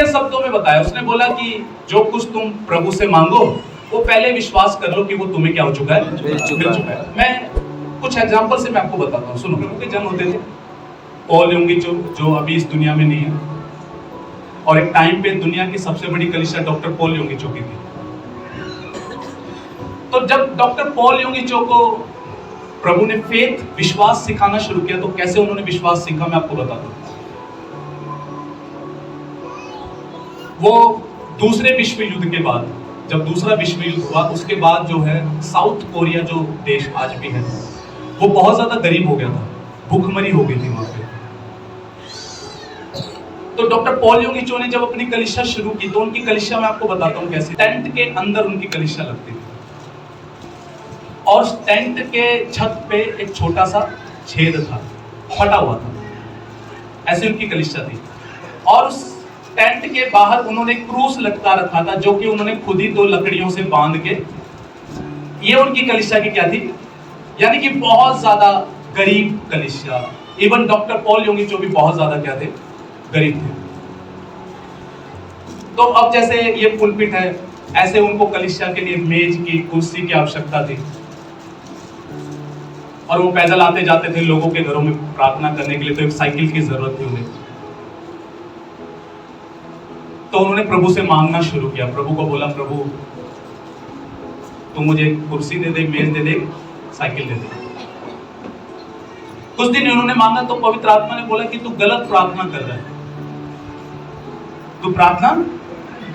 शब्दों में बताया, उसने बोला कि जो कुछ तुम प्रभु से मांगो वो पहले विश्वास कर लो कि वो तुम्हें क्या हो चुका है, मिल चुका है। मैं कुछ एग्जांपल से मैं आपको बताता हूँ, सुनो। प्रभु के जन्म होते थे पॉल योंगी जो अभी इस दुनिया में नहीं है, और एक टाइम पे दुनिया की सबसे बड़ी कलीसिया डॉक्टर पॉल योंगिचो की थी। तो जब डॉक्टर पॉल योंगिचो को प्रभु ने फेथ, विश्वास सिखाना शुरू किया, तो कैसे उन्होंने विश्वास सीखा मैं आपको बताता हूं। वो दूसरे विश्व युद्ध के बाद, जब दूसरा विश्व युद्ध हुआ उसके बाद जो है साउथ कोरिया जो देश आज भी है वो बहुत ज्यादा गरीब हो गया था, भूखमरी हो गई थी वहां पे। तो डॉक्टर पॉल योंगिचो ने जब अपनी कलीसिया शुरू की, तो उनकी कलीसिया मैं आपको बताता हूं कैसे। टेंट के अंदर उनकी कलीसिया लगती थी और टेंट के छत पे एक छोटा सा छेद था, फटा हुआ था, ऐसी उनकी कलीसिया थी। और उस टेंट के बाहर उन्होंने क्रूस लटका रखा था, जो कि उन्होंने खुद ही 2 लकड़ियों से बांध के, ये उनकी कलीसिया की क्या थी, यानी कि बहुत ज्यादा गरीब कलीसिया। इवन डॉक्टर पॉल योंगिचो भी बहुत ज्यादा क्या थे, गरीब थे। तो अब जैसे ये पुलपिट है, ऐसे उनको कलीसिया के लिए मेज की, कुर्सी की आवश्यकता थी, और वो पैदल आते जाते थे लोगों के घरों में प्रार्थना करने के लिए, तो एक साइकिल की जरूरत थी उन्हें। तो उन्होंने प्रभु से मांगना शुरू किया, प्रभु को बोला, प्रभु तू मुझे कुर्सी दे दे, मेज दे दे, साइकिल दे दे। कुछ दिन उन्होंने मांगा तो पवित्र आत्मा ने बोला कि तू गलत प्रार्थना कर रहा है, तू प्रार्थना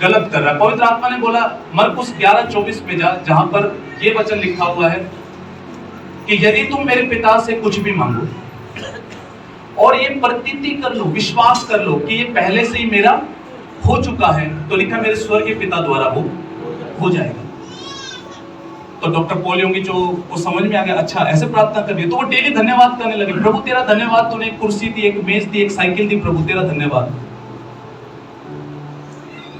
गलत कर रहा है। पवित्र आत्मा ने बोला मरकुस 11:24 में जा, जहां पर यह वचन लिखा हुआ है कि यदि तुम मेरे पिता से कुछ भी मांगो और ये प्रतीति कर लो, विश्वास कर लो कि ये पहले से ही मेरा हो चुका है, तो लिखा मेरे स्वर्गीय पिता द्वारा वो हो जाएगा। तो डॉक्टर पॉल योंगिचो को समझ में आ गया, अच्छा ऐसे प्रार्थना करनी है। तो वो डेली धन्यवाद करने लगे, प्रभु तेरा धन्यवाद, तूने एक कुर्सी दी, एक मेज दी, एक साइकिल दी, प्रभु तेरा धन्यवाद।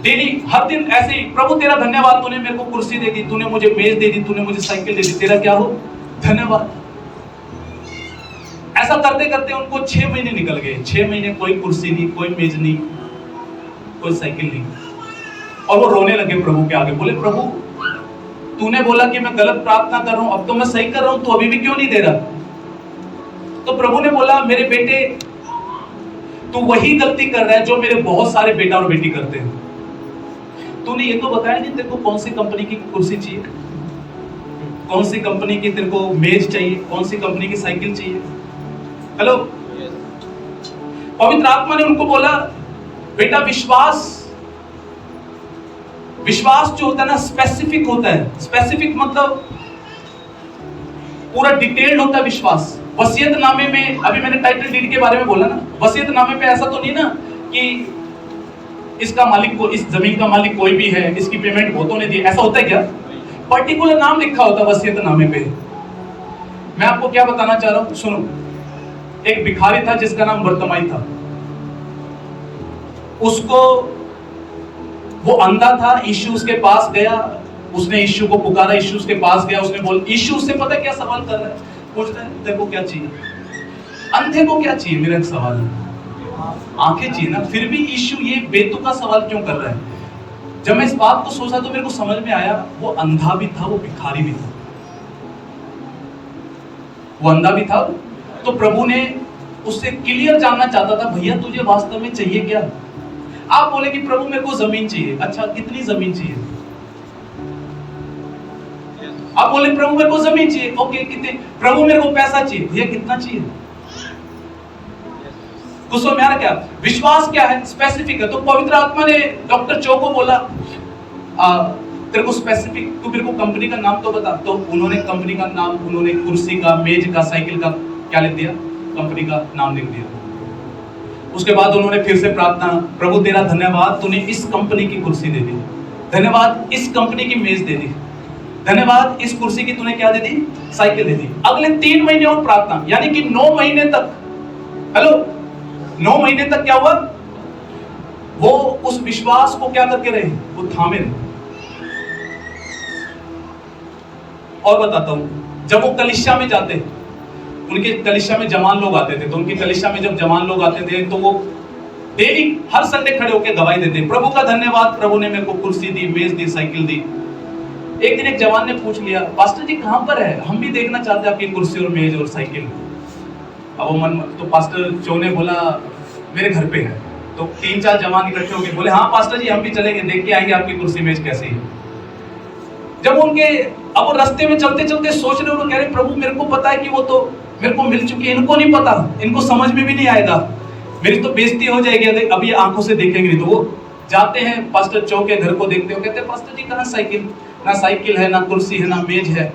डेली हर दिन ऐसे ही, प्रभु तेरा धन्यवाद, तूने मेरे को कुर्सी दे दी, तूने मुझे मेज दे दी, तूने मुझे साइकिल दे दी, तेरा क्या हो, धन्यवाद। ऐसा करते करते उनको 6 महीने निकल गए। 6 महीने कोई कुर्सी नहीं, कोई मेज नहीं, कोई साइकिल नहीं, और वो रोने लगे प्रभु के आगे, बोले प्रभु तूने बोला कि मैं गलत प्रार्थना कर रहा हूं, अब तो मैं सही कर रहा हूं, तो अभी भी क्यों नहीं दे रहा। तो प्रभु ने बोला मेरे बेटे तू वही गलती कर रहा है जो मेरे बहुत सारे बेटा और बेटी करते हैं। तूने ये तो बताया नहीं तेरे को कौन सी कंपनी की कुर्सी चाहिए, कौन सी कंपनी की तेरे को मेज चाहिए, कौन सी कंपनी की साइकिल चाहिए। हेलो, पवित्र आत्मा ने उनको बोला बेटा विश्वास जो होता है ना, स्पेसिफिक होता है। स्पेसिफिक मतलब पूरा डिटेल्ड होता है विश्वास। वसीयतनामे में, अभी मैंने टाइटल डीड के बारे में बोला ना, वसीयतनामे पे ऐसा तो नहीं ना कि इसका मालिक को, इस जमीन का मालिक कोई भी है, इसकी पेमेंट वो तो नहीं दी, ऐसा होता है क्या। पर्टिकुलर नाम लिखा होता है वसीयतनामे पे। मैं आपको क्या बताना चाह रहा हूं, सुनो। एक भिखारी था जिसका नाम बर्तमाई था, उसको, वो अंधा था, यीशु उसके पास गया, उसने यीशु को पुकारा, यीशु उसके पास गया, उसने बोला, यीशु उससे पता क्या सवाल कर रहा है, पूछता है तेरे को क्या चाहिए, अंधे को क्या चाहिए, मेरा एक सवाल है, आंखें चाहिए ना। फिर भी यीशु ये बेतुका सवाल क्यों कर रहा है। जब मैं इस बात को सोचा तो मेरे को समझ में आया, वो अंधा भी था, वो भिखारी भी था, वो अंधा भी था। तो प्रभु ने उससे क्लियर जानना चाहता था, भैया तुझे वास्तव में चाहिए क्या। आप बोले कि प्रभु मेरे को जमीन चाहिए, अच्छा कितनी जमीन चाहिए। आप बोले प्रभु मेरे को जमीन चाहिए, ओके कितने। प्रभु मेरे को पैसा चाहिए, भैया कितना चाहिए। कुछ समझ में आ रहा क्या, विश्वास क्या है, स्पेसिफिक है। तो पवित्र आत्मा ने डॉक्टर चो को बोला तेरे को स्पेसिफिक, तू मेरे को कंपनी का नाम तो बता। तो उन्होंने कंपनी का नाम, उन्होंने कुर्सी का, मेज का, साइकिल का क्या लिख दिया, कंपनी का नाम लिख दिया। उसके बाद उन्होंने फिर से प्रार्थना, प्रभु तेरा धन्यवाद, तूने इस कंपनी की कुर्सी दे दी, धन्यवाद इस कंपनी की मेज दे दी, धन्यवाद इस कुर्सी की तूने क्या दे दी, साइकिल दे दी। अगले 3 महीने और प्रार्थना, यानी कि 9 महीने तक, हेलो 9 महीने तक क्या हुआ, वो उस विश्वास को क्या करके रहे, वो थामे रहे। और बताता हूं, जब वो कलीसिया में जाते, उनके कलीसिया में जवान लोग आते थे, तो उनकी कलीसिया में जब जवान लोग आते थे तो वो डेली हर संडे खड़े होकर गवाही देते हैं, प्रभु का धन्यवाद, प्रभु ने मेरे को कुर्सी दी, मेज दी, साइकिल दी। एक दिन एक जवान ने पूछ लिया, पास्टर जी कहां पर है, हम भी देखना चाहते हैं आपकी कुर्सी और मेज और साइकिल। अब वो मन तो पास्टर चो ने बोला मेरे घर पे है। तो 3-4 जवान इकट्ठे हो गए, बोले हाँ पास्टर जी हम भी चलेंगे, देख के आएंगे आपकी कुर्सी मेज कैसी है। जब उनके अब वो रास्ते में चलते चलते सोच रहे, उन्होंने कह रहे प्रभु मेरे को पता है कि वो तो मेरे को मिल चुकी है, इनको नहीं पता, इनको समझ में भी नहीं आएगा, मेरी तो बेइज्जती हो जाएगी अब ये आंखों से देखेंगे नहीं। तो वो जाते हैं पास्टर चौ के घर को, देखते हो, कहते हैं पास्टर जी कहाँ साइकिल, ना साइकिल है, ना कुर्सी है, ना मेज है।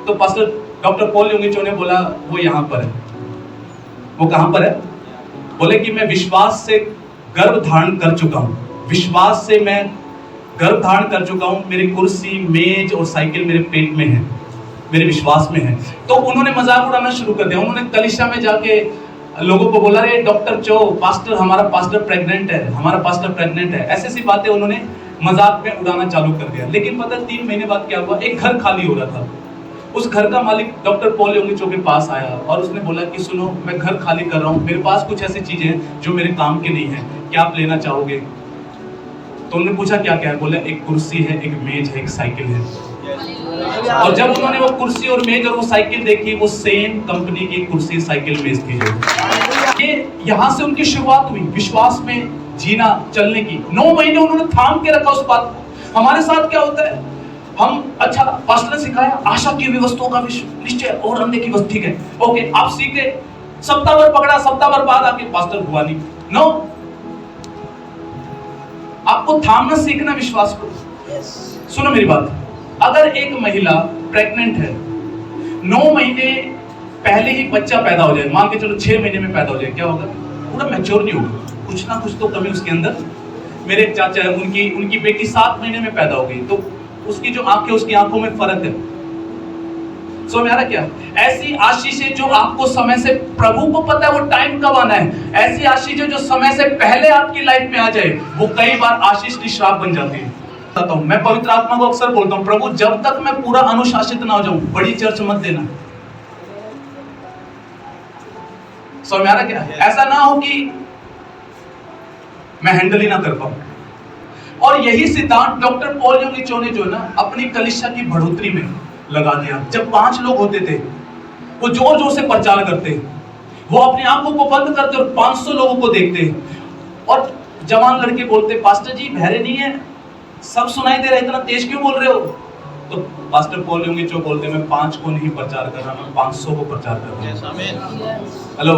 तो पास्टर डॉक्टर पॉल योंगी चो ने बोला वो यहाँ पर है। वो कहाँ पर है? बोले कि मैं विश्वास से गर्भ धारण कर चुका हूँ, विश्वास से मैं गर्भ धारण कर चुका हूँ, मेरी कुर्सी मेज और साइकिल मेरे पेट में है, मेरे विश्वास में है। तो उन्होंने मजाक उड़ाना शुरू कर दिया। उन्होंने कलीसिया में जाके लोगों को बोला रे डॉक्टर चो पास्टर, हमारा पास्टर प्रेग्नेंट है, हमारा पास्टर प्रेग्नेंट है, ऐसी ऐसी बातें उन्होंने मजाक में उड़ाना चालू कर दिया। लेकिन पता 3 महीने बाद क्या हुआ, एक घर खाली हो रहा था। उस घर का मालिक डॉक्टर पॉल योंगी चो के पास आया और उसने बोला कि सुनो मैं घर खाली कर रहा हूँ, मेरे पास कुछ ऐसी चीजें हैं जो मेरे काम की नहीं है, क्या आप लेना चाहोगे? तो उन्होंने पूछा क्या क्या है? बोले एक कुर्सी है, एक मेज है, एक साइकिल है। और जब उन्होंने वो कुर्सी और मेज और वो साइकिल देखी, वो सेम कंपनी की कुर्सी साइकिल मेज थी। जो ये यहाँ से उनकी शुरुआत हुई विश्वास में जीना चलने की। 9 महीने उन्होंने थाम के रखा उस बात को। हमारे साथ क्या होता है, हम अच्छा पास्टर ने सिखाया आशा की वस्तुओं का निश्चय और अंधे की वस्तु, ठीक है ओके आप सीखे, सप्ताह भर पकड़ा, सप्ताह भर बाद आके पास्टर हुआ नहीं। नो, आपको थामना सीखना विश्वास को। सुनो मेरी बात, अगर एक महिला प्रेग्नेंट है, 9 महीने पहले ही बच्चा पैदा हो जाए, मान के चलो 6 महीने में पैदा हो जाए, क्या होगा? पूरा मैच्योर नहीं होगा, कुछ ना कुछ तो कमी उसके अंदर। मेरे एक चाचा है, उनकी बेटी 7 महीने में पैदा हो गई, तो उसकी जो आंखें, उसकी आंखों में फर्क है। समझ में आ रहा क्या? ऐसी आशीषें जो आपको समय से, प्रभु को पता है वो टाइम कब आना है, ऐसी आशीषें जो समय से पहले आपकी लाइफ में आ जाए, वो कई बार आशीष की श्राप बन जाती है। मैं पवित्र आत्मा को अक्सर बोलता हूं, प्रभु जब तक मैं पूरा अनुशासित ना हो जाऊं, बड़ी चर्च मत देना। समझ में आ रहा क्या? ऐसा ना हो कि मैं हैंडल ही ना कर पाऊं। और यही सिद्धांत डॉक्टर पॉल योंगी चो ने जो ना अपनी कलीसिया की बढ़ोतरी में लगा दिया। जब 5 लोग होते थे, वो जोर जोर से प्रचार करते, वो अपनी आंखों को बंद करते और 500 लोगों को देखते। और जवान लड़के बोलते पास्टर जी बहरे नहीं है, सब सुनाई दे रहा है, इतना तेज क्यों बोल रहे हो? तो पास्टर पॉल योंगी चो बोलते मैं 5 को नहीं प्रचार कर रहा, मैं 500 को प्रचार कर रहा हूं। हेलो,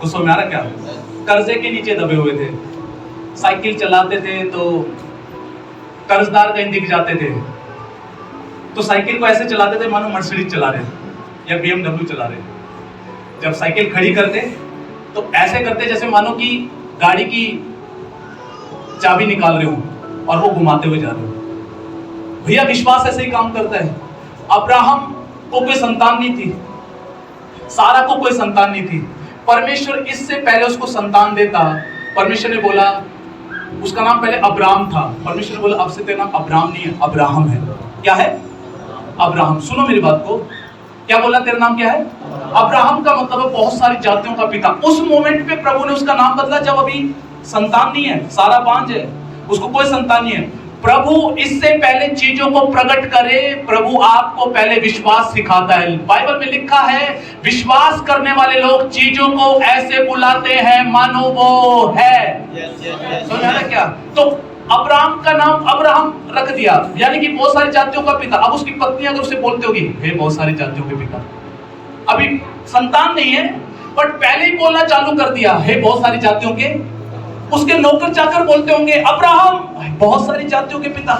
कुछ समझ में आ रहा क्या? कर्जे के नीचे दबे हुए थे, साइकिल चलाते थे तो कर्जदार कहीं दिख जाते थे, तो साइकिल को ऐसे चलाते थे मानो मर्सिडीज चला रहे या BMW चला रहे। जब साइकिल खड़ी करते तो ऐसे करते जैसे मानो कि गाड़ी की चाबी निकाल रहे हो और वो घुमाते हुए जा रहे हो। भैया विश्वास ऐसे ही काम करता है। अब्राहम को कोई संतान नहीं थी, सारा को कोई संतान नहीं थी, परमेश्वर इससे पहले उसको संतान देता। परमेश्वर ने बोला, उसका नाम पहले अब्राम था, परमेश्वर ने बोला अब से तेरा नाम अब्राम नहीं है, अब्राहम है। क्या है? अब्राहम। सुनो मेरी बात को, क्या बोला? तेरा नाम क्या है? अब्राहम का मतलब है बहुत सारी जातियों का पिता। उस मोमेंट पे प्रभु ने उसका नाम बदला जब अभी संतान नहीं है, सारा बांझ है, उसको कोई संतान नहीं है। प्रभु इससे पहले चीजों को प्रकट करे, प्रभु आपको पहले विश्वास सिखाता है। बाइबल में लिखा है विश्वास करने वाले लोग चीजों को ऐसे बुलाते हैं मानो वो है। समझ आ रहा क्या? तो अब्राहम का नाम अब्राहम रख दिया, यानी कि बहुत सारी जातियों का पिता। अब उसकी पत्नी अगर उसे बोलते होगी हे बहुत सारी जातियों के पिता, अभी संतान नहीं है बट पहले ही बोलना चालू कर दिया हे बहुत सारी जातियों के, उसके नौकर चाकर बोलते होंगे अब्राहम बहुत सारी जातियों के पिता।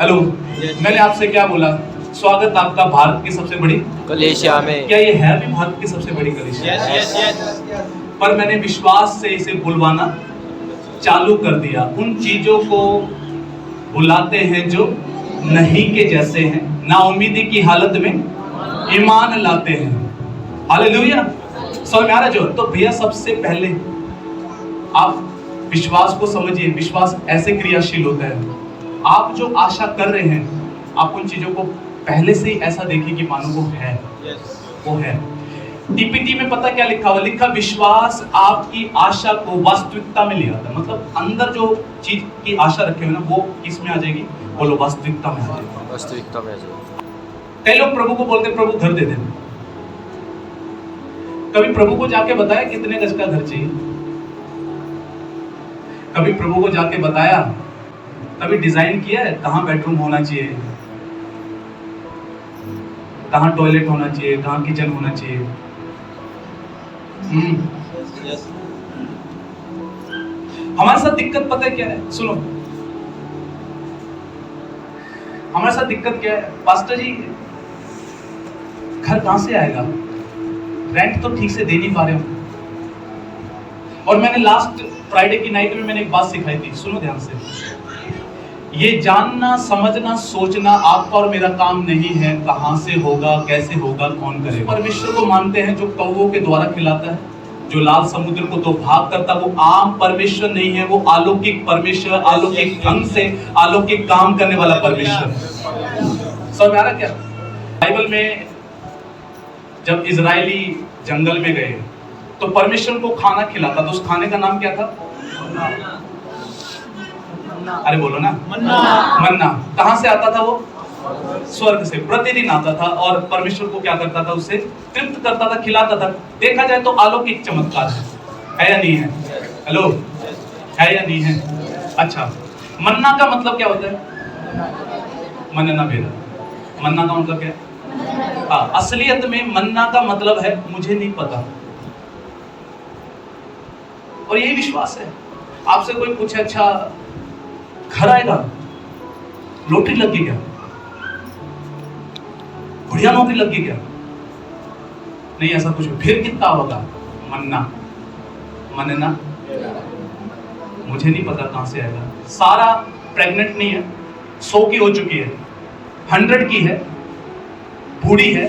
हेलो, मैंने आपसे क्या बोला? स्वागत आपका भारत की सबसे बड़ी कलीसिया में। क्या ये है भी भारत की सबसे बड़ी कलीसिया? पर मैंने विश्वास से इसे बुलवाना चालू कर दिया। उन चीजों को बुलाते हैं जो नहीं के जैसे हैं, नाउमीदी की हालत में ईमान लाते हैं। हालेलुया। समझ में आ रहा जो? तो भैया सबसे पहले आप विश्वास को समझिए। विश्वास ऐसे क्रियाशील होता है, आप जो आशा कर रहे हैं आप उन चीजों को पहले से ही ऐसा देखिए कि मानो वो है, वो है। टीपीटी में पता क्या लिखा हुआ, लिखा विश्वास आपकी आशा को वास्तविकता में ले आता है। मतलब अंदर जो चीज की आशा रखे हुए ना वो किस में आ जाएगी, बोलो वास्तविकता में आ जाएगी। वास्तविकता में आ जाएगी। कई लोग प्रभु को बोलते प्रभु घर दे दे। कभी प्रभु को जाके बताया कितने गज का घर चाहिए? कभी प्रभु को जाके बताया, कभी डिजाइन किया है कहां बेडरूम होना चाहिए, कहां टॉयलेट होना चाहिए, कहां किचन होना चाहिए? हमारे साथ दिक्कत पता है क्या है? सुनो, हमारे साथ दिक्कत क्या है? पास्टर जी घर कहां से आएगा, रेंट तो ठीक से दे नहीं पा रहे हो। और मैंने लास्ट फ्राइडे की नाइट में मैंने एक बात सिखाई थी, सुनो ध्यान से। ये जानना, समझना, सोचना आपका और मेरा काम नहीं है, कहां से होगा, कैसे होगा, कौन करेगा। परमेश्वर को मानते हैं जो कौवों के द्वारा खिलाता है, जो लाल समुद्र को दो भाग करता है। वो आम परमेश्वर नहीं है, वो अलौकिक परमेश्वर, अलौकिक ढंग से अलौकिक काम करने वाला परमेश्वर। समझ में आ रहा क्या? बाइबल में जब इजरायली जंगल में गए तो परमेश्वर को खाना खिलाता, तो उस खाने का नाम क्या था? अरे बोलो ना, मन्ना। मन्ना कहां से आता था? वो स्वर्ग से प्रतिदिन आता था और परमेश्वर को क्या करता था? उसे तृप्त करता था, खिलाता था। देखा जाए तो अलौकिक चमत्कार है या नहीं है? हेलो, है या नहीं है? अच्छा, मन्ना का मतलब क्या होता है? मनना बेरा। मन्ना का मतलब क्या है? असलियत में मन्ना का मतलब है मुझे नहीं पता। और यही विश्वास है। आपसे कोई पूछे अच्छा घर आएगा, लॉटरी लग गई क्या, बढ़िया नौकरी लग गई क्या? नहीं ऐसा कुछ। फिर कितना होगा? मन्ना, मनना, मुझे नहीं पता कहां से आएगा। सारा प्रेग्नेंट नहीं है, 100 की हो चुकी है, 100 की है, बूढ़ी है।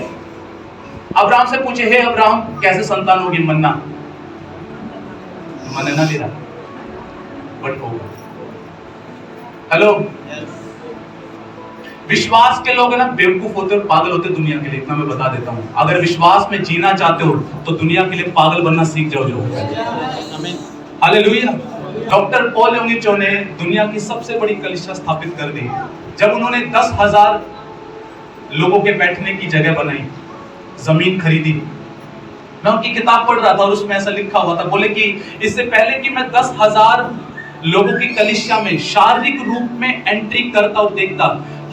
अब्राहम से पूछे, हे अब्राहम कैसे संतान होगी? मन्ना, मनना दे रहा बट होगा। हेलो, विश्वास के लोग है ना बेवकूफ होते और पागल होते दुनिया के लिए, इतना मैं बता देता हूं। अगर विश्वास में जीना चाहते हो तो दुनिया के लिए पागल बनना सीख जाओ जो। हालेलुया। डॉक्टर पॉल योंगिचो ने दुनिया की सबसे बड़ी कलीसिया स्थापित कर दी जब उन्होंने 10,000 लोगों के बैठने की जगह बनाई, जमीन खरीदी। मैं उनकी किताब पढ़ रहा था और उसमें ऐसा लिखा हुआ था, बोले कि इससे पहले कि मैं 10,000 लोगों की कलीसिया में शारीरिक रूप में एंट्री करता और देखता,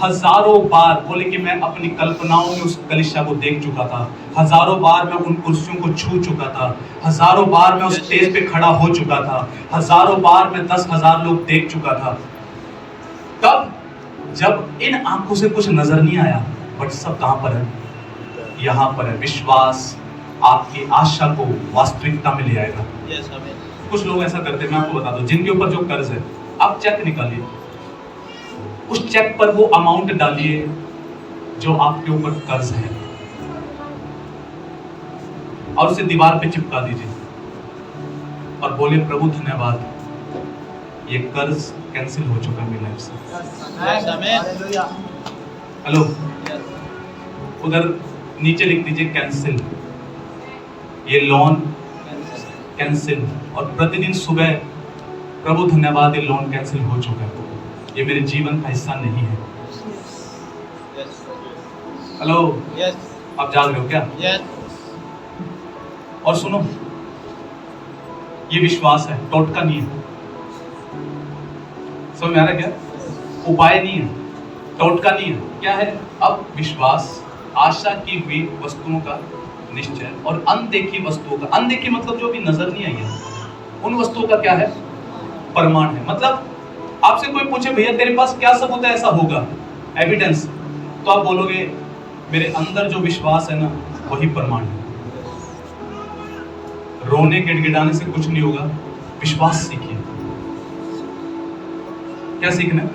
हजारों बार, बोले कि मैं अपनी कल्पनाओं में उस कलीसिया को देख चुका था, हजारों बार मैं उन कुर्सियों को छू चुका था, हजारों बार मैं उस स्टेज पे खड़ा हो चुका था, हजारों बार मैं 10,000 लोग देख चुका था। तब जब इन आंखों से कुछ नजर नहीं आया, बट सब कहां पर है? यहां पर है। विश्वास आपकी आशा को वास्तविकता में ले आएगा। कुछ लोग ऐसा करते हैं, मैं आपको बता दूं, जिनके ऊपर जो कर्ज है, आप चेक निकालिए, उस चेक पर वो अमाउंट डालिए जो आपके ऊपर कर्ज है और उसे दीवार पे चिपका दीजिए और बोले प्रभु धन्यवाद, ये कर्ज कैंसिल हो चुका है मेरी लाइफ से। हेलो, उधर नीचे लिख दीजिए कैंसिल, ये लोन कैंसिल। और प्रतिदिन सुबह प्रभु धन्यवाद, ये लोन कैंसिल हो चुका है, ये मेरे जीवन का हिस्सा नहीं है। हेलो, आप जाग रहे हो क्या? और सुनो, ये विश्वास है, टोटका नहीं है। समझ में आ रहा है क्या? उपाय नहीं है, टोटका नहीं है। क्या है? अब विश्वास आशा की हुई वस्तुओं का निश्चय और अनदेखी वस्तुओं का, अनदेखी मतलब जो भी नजर नहीं आई है, उन वस्तुओं का क्या है? प्रमाण है। मतलब आपसे कोई पूछे भैया तेरे पास क्या सबूत है ऐसा होगा, एविडेंस, तो आप बोलोगे मेरे अंदर जो विश्वास है ना वही प्रमाण है। रोने गिड़गिड़ाने से कुछ नहीं होगा, विश्वास सीखिए। क्या सीखना है?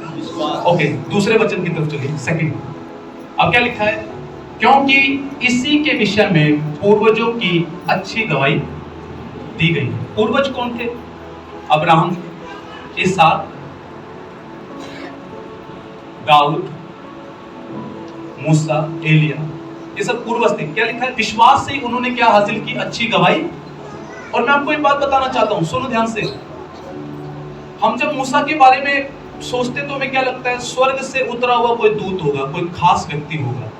ओके, दूसरे वचन की तरफ चलिए, सेकंड। अब क्या लिखा है? क्योंकि इसी के विषय में पूर्वजों की अच्छी गवाही दी गई। पूर्वज कौन थे? अब्राहम, इसहाक, दाऊद, मूसा, एलिया, ये सब पूर्वज थे। क्या लिखा है? विश्वास से ही उन्होंने क्या हासिल की? अच्छी गवाही। और मैं आपको एक बात बताना चाहता हूं, सुनो ध्यान से। हम जब मूसा के बारे में सोचते तो हमें क्या लगता है? स्वर्ग से उतरा हुआ कोई दूत होगा, कोई खास व्यक्ति होगा।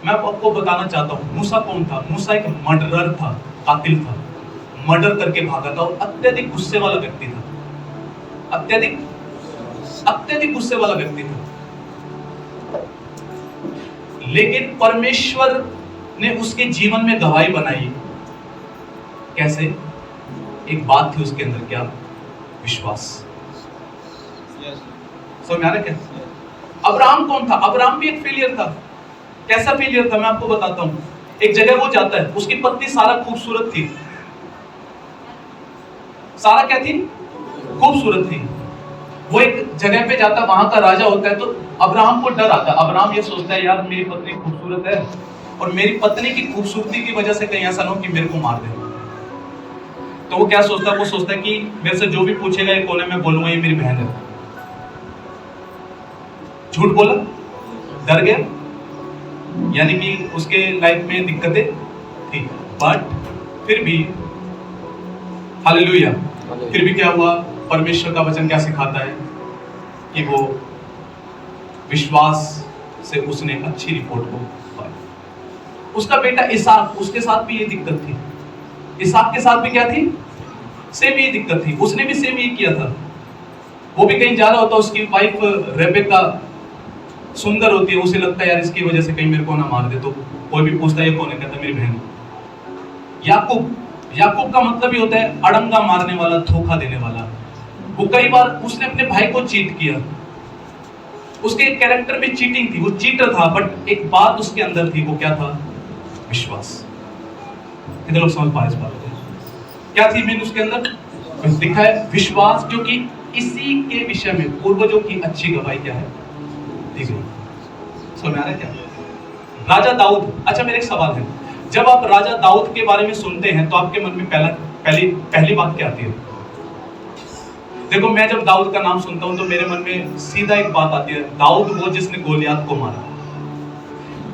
मैं आपको बताना चाहता हूं मूसा कौन था। मूसा एक मर्डरर था, कातिल था, मर्डर करके भागा था और अत्यधिक गुस्से वाला व्यक्ति था। अत्यधिक गुस्से वाला व्यक्ति था। लेकिन परमेश्वर ने उसके जीवन में गवाही बनाई। कैसे? एक बात थी उसके अंदर, क्या? विश्वास। समझ में आ रहा है क्या? अब्राहम कौन था? अब्राहम भी एक फेलियर था। कैसा फेलियर था मैं आपको बताता हूं। एक जगह वो जाता है, उसकी पत्नी सारा खूबसूरत थी। सारा क्या थी? खूबसूरत थी। वो एक जगह पे जाता, वहां का राजा होता है, तो अब्राहम को डर आता है। अब्राहम ये सोचता है यार मेरी पत्नी खूबसूरत है और मेरी पत्नी की खूबसूरती की वजह से कहीं ऐसा ना हो कि मेरे को मार दे। तो वो क्या सोचता है? वो सोचता है कि मेरे से जो भी पूछेगा ये कौन है, मैं बोलूंगा ये मेरी बहन है। झूठ बोला, डर गया, यानी कि उसके लाइफ में दिक्कतें थी, बट फिर भी हालेलुया, फिर भी क्या हुआ? परमेश्वर का वचन क्या सिखाता है कि वो विश्वास से उसने अच्छी रिपोर्ट को पाई। उसका बेटा इसहाक, उसके साथ भी ये दिक्कत थी। इसहाक के साथ भी क्या थी? सेम ये दिक्कत थी। उसने भी सेम ये किया था। वो भी कहीं जा रहा होता, उसकी वाइफ रेबेका सुंदर होती है, उसे लगता है यार इसकी वजह से कहीं मेरे को ना मार दे, तो कोई भी पूछता है ये कौन है, कहता मेरी बहन। याकूब का मतलब ही होता है अड़ंगा मारने वाला, धोखा देने वाला। वो कई बार उसने अपने भाई को चीट किया। उसके कैरेक्टर में चीटिंग थी, वो चीटर था, बट एक बात उसके अंदर थी, वो क्या था? विश्वास। कितने लोग समझ पा रहे इस बात को? क्या थी मीन उसके अंदर? दिखा है विश्वास, क्योंकि इसी के विषय में पूर्वजों की अच्छी गवाही क्या है? ठीक है, समझ में आ रहा है क्या? राजा दाऊद। अच्छा मेरा एक सवाल है, जब आप राजा दाऊद के बारे में सुनते हैं तो आपके मन में पहली बात क्या आती है? देखो मैं जब दाऊद का नाम सुनता हूं तो मेरे मन में सीधा एक बात आती है, दाऊद वो जिसने गोलियात को मारा।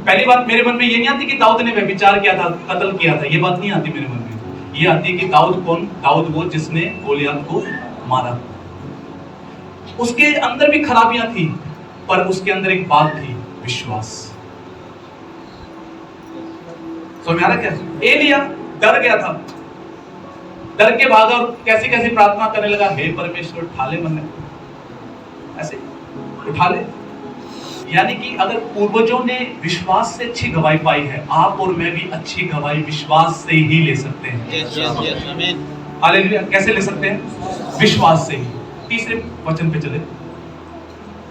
पहली बात मेरे मन में ये नहीं आती कि दाऊद ने व्यभिचार किया था, कत्ल किया था, ये बात नहीं आती मेरे मन में। ये आती है कि दाऊद कौन? दाऊद वो जिसने गोलियात को मारा। उसके अंदर भी खराबियां थी, पर उसके अंदर एक बात थी, विश्वास। समझ में आ रहा क्या? एलिया डर गया था, डर के भागा और कैसी कैसी प्रार्थना करने लगा, हे परमेश्वर उठा ले, मन ऐसे उठा ले। यानी कि अगर पूर्वजों ने विश्वास से अच्छी गवाही पाई है, आप और मैं भी अच्छी गवाही विश्वास से ही ले सकते हैं। हालेलुया। कैसे ले सकते हैं? विश्वास से ही। तीसरे वचन पे चले।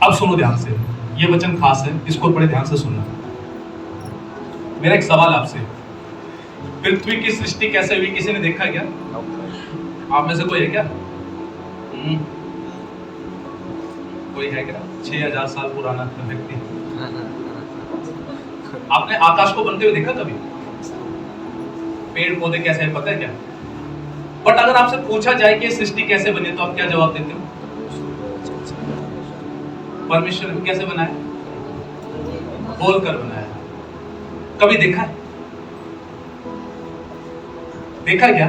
अब सुनो ध्यान से, ये वचन खास है, इसको बड़े ध्यान से सुनना। मेरा एक सवाल आपसे, पृथ्वी की सृष्टि कैसे हुई किसी ने देखा है क्या? आप में से कोई है क्या? कोई है क्या? 6000 साल पुराना व्यक्ति। आपने आकाश को बनते हुए देखा कभी? पेड़ पौधे कैसे है पता है क्या? बट अगर आपसे पूछा जाए कि सृष्टि कैसे बनी तो आप क्या जवाब देते हो? परमेश्वर ने कैसे बनाया? बोलकर बनाया। कभी देखा है? देखा क्या?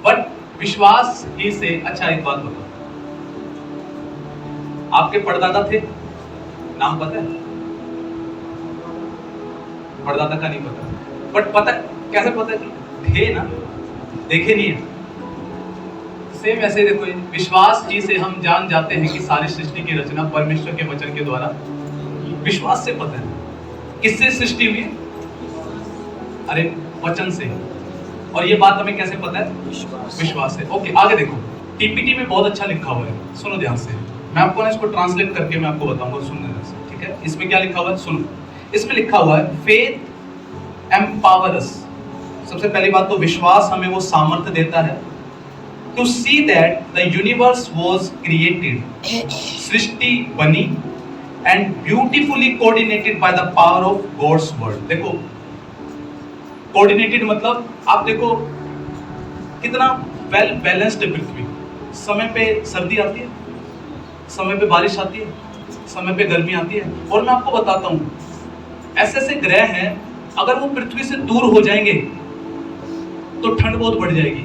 बट विश्वास ही से। अच्छा एक बात बताओ, आपके परदादा थे, नाम पता है? परदादा का नहीं पता, बट पता कैसे पता है? थे ना, देखे नहीं है। सेम ऐसे देखो, विश्वास ही से हम जान जाते हैं कि सारी सृष्टि की रचना परमेश्वर के वचन के द्वारा, विश्वास से पता है। किससे सृष्टि हुई? अरे वचन से। और ये बात हमें कैसे पता है? विश्वास से। ओके आगे देखो, टीपीटी में बहुत अच्छा लिखा हुआ है, सुनो ध्यान से। मैं आपको ना इसको ट्रांसलेट करके मैं आपको बताऊंगा, सुनने ध्यान से, ठीक है? इसमें क्या लिखा हुआ है सुनो। इसमें लिखा हुआ है फेथ एम्पावर अस। सबसे पहली बात तो विश्वास हमें वो सामर्थ्य देता है to see that the universe was created, सृष्टि बनी, and beautifully coordinated by the power of God's word. देखो कोऑर्डिनेटेड मतलब आप देखो कितना वेल बैलेंस्ड है पृथ्वी। समय पे सर्दी आती है, समय पे बारिश आती है, समय पे गर्मी आती है। और मैं आपको बताता हूँ ऐसे ऐसे ग्रह हैं, अगर वो पृथ्वी से दूर हो जाएंगे तो ठंड बहुत बढ़ जाएगी,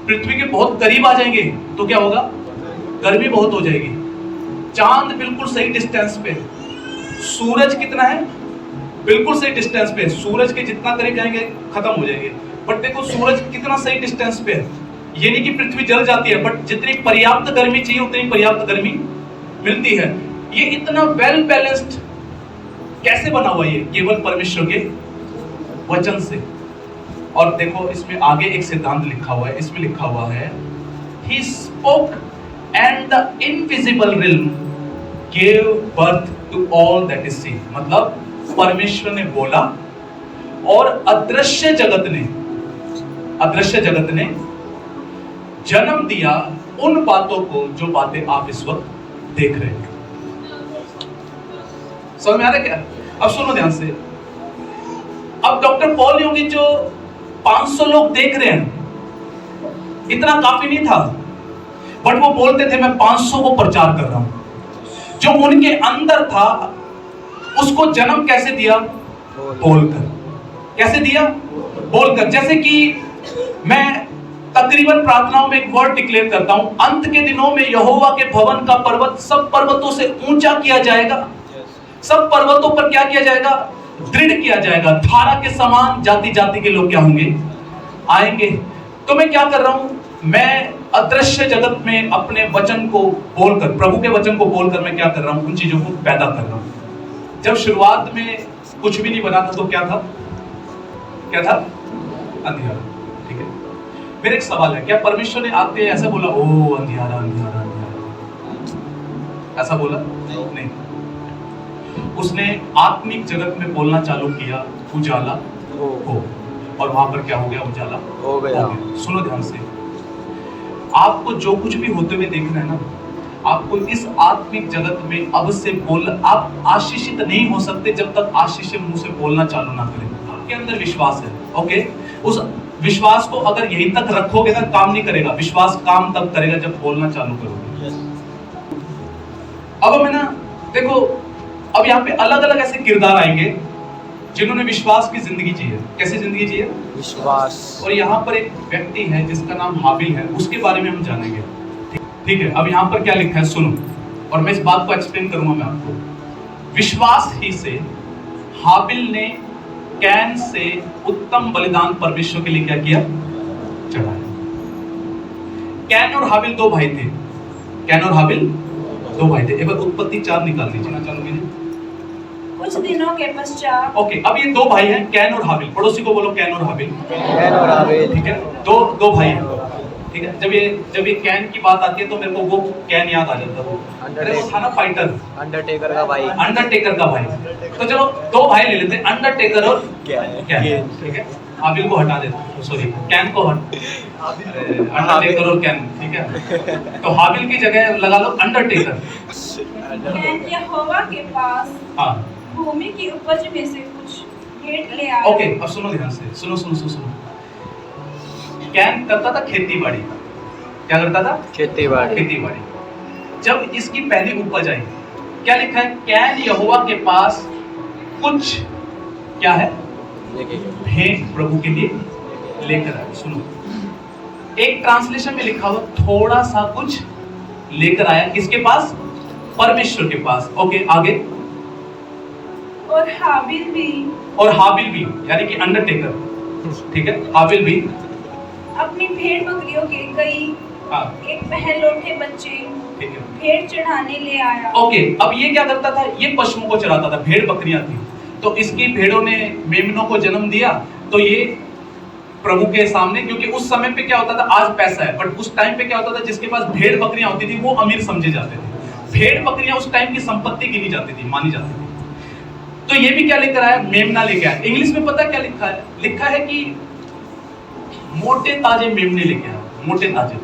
पृथ्वी के बहुत करीब आ जाएंगे तो क्या होगा, गर्मी बहुत हो जाएगी। चांद बिल्कुल सही डिस्टेंस पे, सूरज कितना है, बिल्कुल सही डिस्टेंस पे, सूरज के जितना करीब जाएंगे खत्म हो जाएंगे। बट देखो सूरज कितना सही डिस्टेंस पे है, ये नहीं कि पृथ्वी जल जाती है, बट जितनी पर्याप्त गर्मी चाहिए उतनी पर्याप्त गर्मी मिलती है। ये इतना वेल बैलेंस्ड कैसे बना हुआ, ये केवल परमेश्वर के वचन से। और देखो इसमें आगे एक सिद्धांत लिखा हुआ है, इसमें लिखा हुआ है He spoke and the invisible realm gave birth to all that is seen। मतलब परमेश्वर ने बोला और अदृश्य जगत ने जन्म दिया उन बातों को जो बातें आप इस वक्त देख रहे हैं। समझ में आ रहा है क्या? अब सुनो ध्यान से। अब डॉक्टर पॉल योगी जो 500 लोग देख रहे हैं, इतना काफी नहीं था, बट वो बोलते थे मैं 500 को प्रचार कर रहा हूं। जो उनके अंदर था उसको जन्म कैसे दिया? बोलकर। कैसे दिया? बोलकर। जैसे कि मैं तकरीबन प्रार्थनाओं में एक वर्ड डिक्लेयर करता हूं, अंत के दिनों में यहोवा के भवन का पर्वत सब पर्वतों से ऊंचा किया जाएगा, सब पर्वतों पर क्या किया जाएगा? दृढ़ किया जाएगा। धारा के समान जाति जाति के लोग क्या होंगे? आएंगे। तो मैं क्या कर रहा हूं? मैं अदृश्य जगत में अपने वचन को बोलकर, प्रभु के वचन को बोलकर मैं क्या कर रहा हूं? उन चीजों को पैदा कर रहा हूं। जब शुरुआत में कुछ भी नहीं बना था तो क्या था? क्या था? अंधियारा। ठीक है, मेरा एक सवाल है, क्या परमेश्वर ने आते ऐसा बोला ओ अंधियारा अंधियारा अंधियारा, ऐसा बोला? नहीं। उसने आत्मिक जगत में बोलना चालू किया उजाला हो, और वहां पर क्या हो गया? उजाला हो गया। सुनो ध्यान से, आपको जो कुछ भी होते हुए देखना है ना, आपको इस आत्मिक जगत में अब से बोल, आप आशीषित नहीं हो सकते जब तक आशीष मुंह से बोलना चालू ना करें। आपके अंदर विश्वास है, ओके, उस विश्वास को अगर यहीं तक रखोगे ना काम नहीं करेगा। विश्वास काम तब करेगा जब बोलना चालू करोगे। अब मैं ना देखो, अब यहाँ पे अलग अलग ऐसे किरदार आएंगे जिन्होंने विश्वास की जिंदगी जी है। कैसी जिंदगी जी है? विश्वास। और यहाँ पर एक व्यक्ति है जिसका नाम हाबिल है, उसके बारे में हम जानेंगे। ठीक है, अब यहाँ पर क्या लिखा है सुनो, और मैं इस बात को एक्सप्लेन करूंगा मैं आपको। विश्वास ही से हाबिल ने कैन से उत्तम बलिदान परमेश्वर के लिए क्या किया? चढ़ाया। कैन और हाबिल दो भाई थे। कैन और हाबिल दो भाई थे। एक बार उत्पत्ति 4 निकाल लीजिए ना, चलो मेरे। कुछ दिनों के पश्चात। ओके, अब ये दो भाई हैं, कैन और हाबिल। पड़ोसी को बोलो कैन और हाबिल। कैन और हाबिल। ठीक है, दो भाई हैं। ठीक है, जब ये कैन की बात आती है तो मेरे को वो कैन याद आ जाता है। वो था ना फाइटर, अंडरटेकर का भाई। अंडरटेकर का भाई। तो चलो दो भाई ले लेते हैं, अंडरटेकर और कैन। ठीक है, हाबिल को हटा देते, सॉरी कैन को अंडरटेकर और कैन। ठीक है, तो हाबिल की जगह लगा लो अंडरटेकर। कैन यहोवा के पास हाँ, भूमि की उपज में से कुछ भेंट ले आया। ओके, अब सुनो ध्यान से, सुनो। कैन करता था खेती बाड़ी। क्या करता था? खेती बाड़ी। जब इसकी पहली उपज आई, क्या लिखा है? कैन यहोवा के पास कुछ क्या है? भेंट प्रभु के लिए लेकर आया। सुनो, एक ट्रांसलेशन में लिखा हुआ थोड़ा सा कुछ लेकर आया। किसके पास? परमेश्वर के पास। ओके, आगे। और हाबिल भी यानी कि अंडरटेकर। ठीक है, हाबिल भी अपनी भेड़ बकरियों के कई एक पहलौठे बच्चे भेड़ चढ़ाने ले आया। ओके, अब ये क्या करता था? ये पशुओं को चराता था, भेड़ बकरियां थी। तो इसकी भेड़ों ने मेमनों को जन्म दिया। तो ये प्रभु के सामने, क्योंकि उस समय पे क्या होता था, आज पैसा है, बट उस टाइम पे क्या होता था, जिसके पास भेड़ बकरियां होती थी वो अमीर समझे जाते थे। भेड़ बकरियां उस टाइम की संपत्ति गिनी जाती थी, मानी जाती थी। तो ये भी क्या लेकर आया? मेमना लेकर आया। इंग्लिश में पता क्या लिखा है? लिखा है कि मोटे ताजे मेमने लेके आया। मोटे ताजे।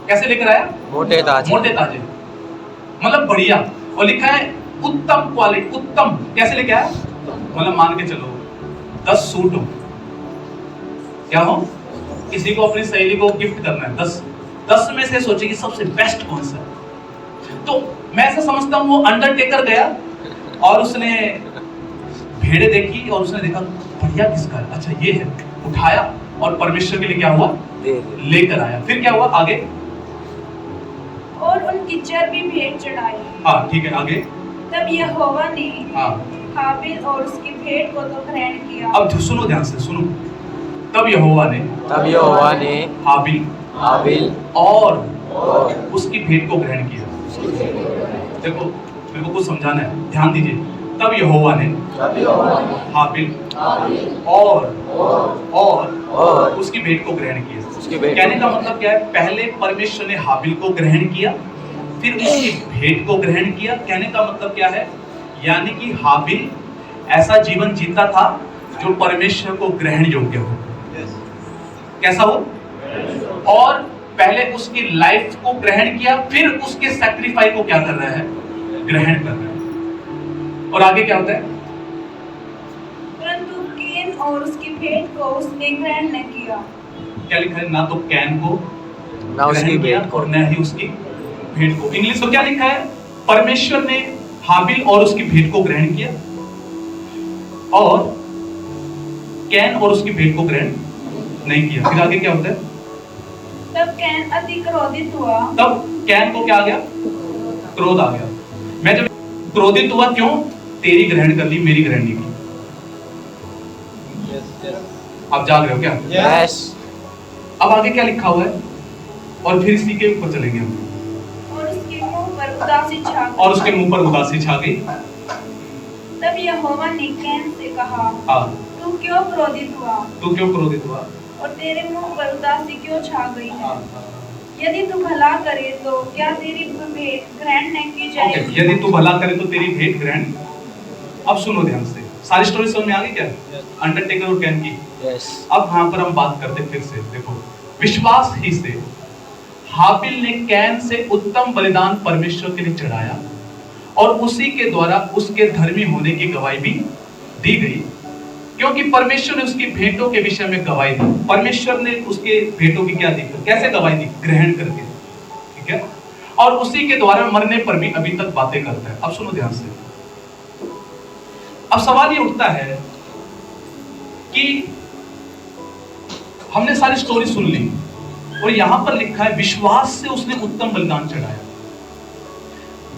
कैसे लेकर आया? मोटे ताजे मतलब बढ़िया। और लिखा है उत्तम क्वालिटी। उत्तम कैसे लेके आया? मतलब मान के चलो 10 सूट हो, क्या हो, किसी को अपनी सहेली को गिफ्ट करना है, 10 में से सोचे कि सबसे बेस्ट कौन सा है। तो मैं ऐसा समझता हूँ वो अंडरटेकर गया और उसने भेड़े देखी और उसने देखा बढ़िया किसका है, अच्छा ये है, उठाया और परमेश्वर के लिए क्या हुआ, लेकर आया। फिर क्या हुआ आगे, और उनकी चर्बी भेंट चढ़ाई। हाँ ठीक है, आगे। तब यहोवा ने हाँ हाबिल और उसकी भेंट को तो ग्रहण किया। अब सुनो ध्यान से सुनो। तब यहोवा ने हाबिल और उसकी भेंट को ग्रहण किया। देखो मेरे को कुछ समझाना है, ध्यान दीजिए। तब यहोवा ने हाबिल और उसकी भेंट को ग्रहण किया। कहने का मतलब क्या है, पहले परमेश्वर ने हाबिल को ग्रहण किया, फिर उसकी भेंट को ग्रहण किया। कहने का मतलब क्या है, यानी कि हाबिल ऐसा जीवन जीता था जो परमेश्वर को ग्रहण योग्य हो। कैसा हो, और पहले उसकी लाइफ को ग्रहण किया, फिर उसके सैक्रिफाइस को क्या कर रहा है, ग्रहण कर रहा है। और आगे क्या होता है, परंतु कैन और उसकी भेंट को उसने ग्रहण न किया। क्या लिखा है, ना तो कैन को ना उसकी भेंट को और न ही उसकी भेंट को। इंग्लिश में क्या लिखा है, परमेश्वर ने हाबिल और उसकी भेंट को ग्रहण किया और कैन और उसकी भेंट को ग्रहण नहीं किया। फिर आगे क्या होता है, तब कैन अति क्रोधित हुआ। तब कैन को क्या आ गया, क्रोध आ गया। मैं जब क्रोधित हुआ, क्यों, तेरी ग्रहण कर ली, मेरी ग्रहण नहीं की। आप जाग रहे हो क्या? यस। अब आगे क्या लिखा हुआ है, और फिर इसी के ऊपर चलेंगे हम। और उसके मुंह पर उदासी छा गई। और उसके मुंह पर उदासी छा गई। तब यहोवा ने कैन से कहा, हाँ, तू क्यों क्रोधित हुआ तू क्यों क्रोधित हुआ, और तेरे मुंह पर उदासी क्यों छा गई है? हाँ, यदि तू भला करे तो क्या तेरी भेंट ग्रहण नहीं की जाएगी? ओके, यदि तू भला करे तो तेरी भेंट ग्रहण। अब सुनो ध्यान से, सारी स्टोरी समझ में आ गई क्या, अंडरटेकर और कैन की? यस। अब यहाँ पर हम बात करते फिर से, देखो विश्वास ही से हाबिल ने कैन से उत्तम बलिदान परमेश्वर के लिए चढ़ाया और उसी के द्वारा उसके धर्मी होने की गवाही भी दी गई, क्योंकि परमेश्वर ने उसकी भेंटों के विषय में गवाही दी। परमेश्वर ने उसके भेंटों की क्या दी, कैसे गवाही दी, ग्रहण करके, ठीक है, और उसी के द्वारा मरने पर भी अभी तक बातें करता है। अब सुनो ध्यान से, अब सवाल ये उठता है कि हमने सारी स्टोरी सुन ली और यहां पर लिखा है विश्वास से उसने उत्तम बलिदान चढ़ाया।